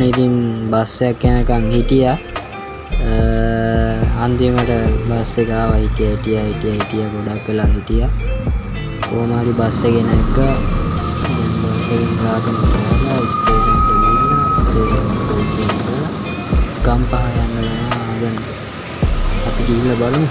ඉතින් බස් එකක් යනකම් හිටියා. අන්තිමට බස් එක ආවා. හිටියා ගොඩක් වෙලා හිටියා. කොහොම හරි බස් එකේ නැග්ගා. බස් එකෙන් ගාගෙන ගියා ස්ටේෂන් එකට ගිහිල්ලා ස්ටේෂන් එකට ගිහිල්ලා ගම්පහ යන්න වෙනවා. දැන් අපි ගිහිල්ලා බලමු.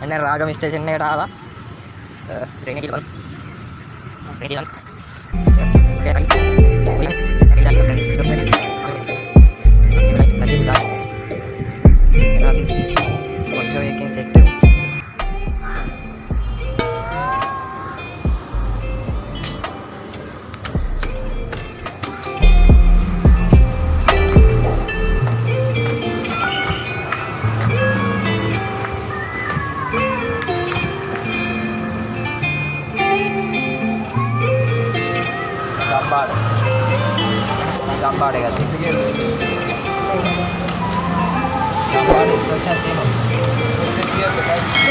අන්න රාගම ස්ටේෂන් එකට ආවා. ට්‍රේන් එකේ ගිහලා ගම්පාඩ ගත්තා. ගම්පාඩ එක්ස්ප්‍රස් එකක් තියෙනවා.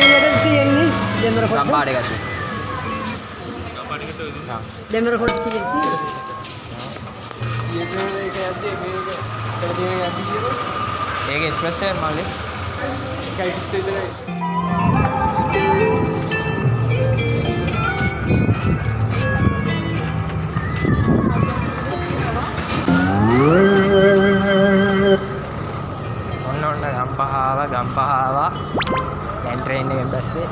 ඒකට තියෙන්නේ දෙමර කොට. ගම්පාඩ ගත්තා. දෙමර කොට තියෙන්නේ. ඒක එක්ස්ප්‍රස් එක මල්ලි. ස්කයිස් විතරයි. ඔන්න ගම්පහාවා දැන් ට්‍රේන් එකෙන් බැස්සේ.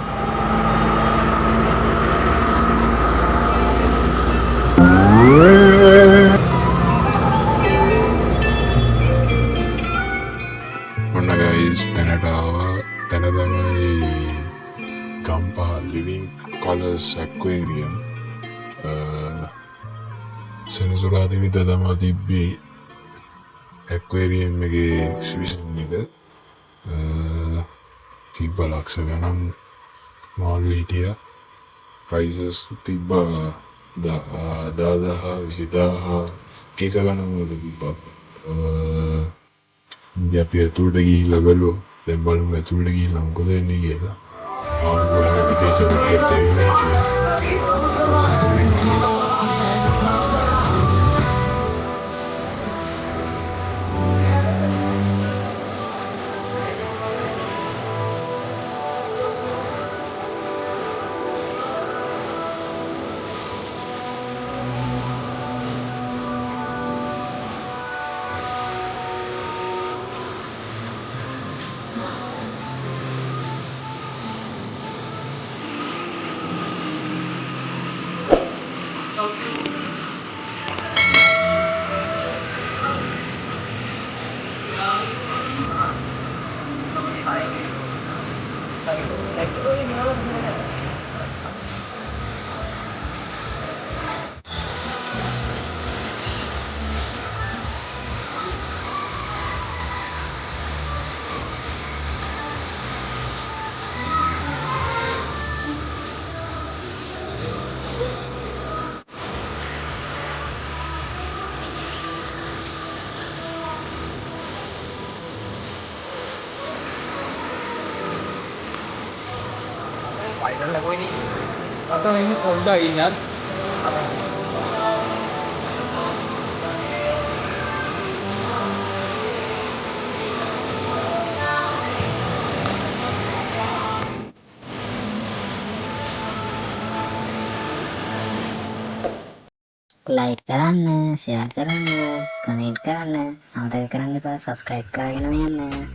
ඔන්න ගයිස් දැනට ආවා. දැන තමයි ගම්පහ ලිවිං කලර්ස් ඇක්වේරියම් සෙනසුරාදිනිදා තමා තිබ්බේ ඇක්වේරියම් එකේ එක්සිබිෂන් එක. තිබ්බ ලක්ෂ ගණන් මාළු හිටියා. ප්‍රයිසස් තිබ්බා 10,000 20,000 එක ගණන් වල තිබ්බා. ඉතින් අපි ඇතුළට ගිහිල්ලා බලුවා. දැන් බලමු ඇතුළට ගිහිල්ලා මොකද වෙන්නේ කියලා. මාළු ගොඩක් විදේශ රටට ඇවිල්ලා හිටියා. Spider là quên đi. Atau ini Honda ingat. like කරන්න, share කරන්න, comment කරන්න, අමතක කරන්න එපා subscribe කරගෙන යන්න.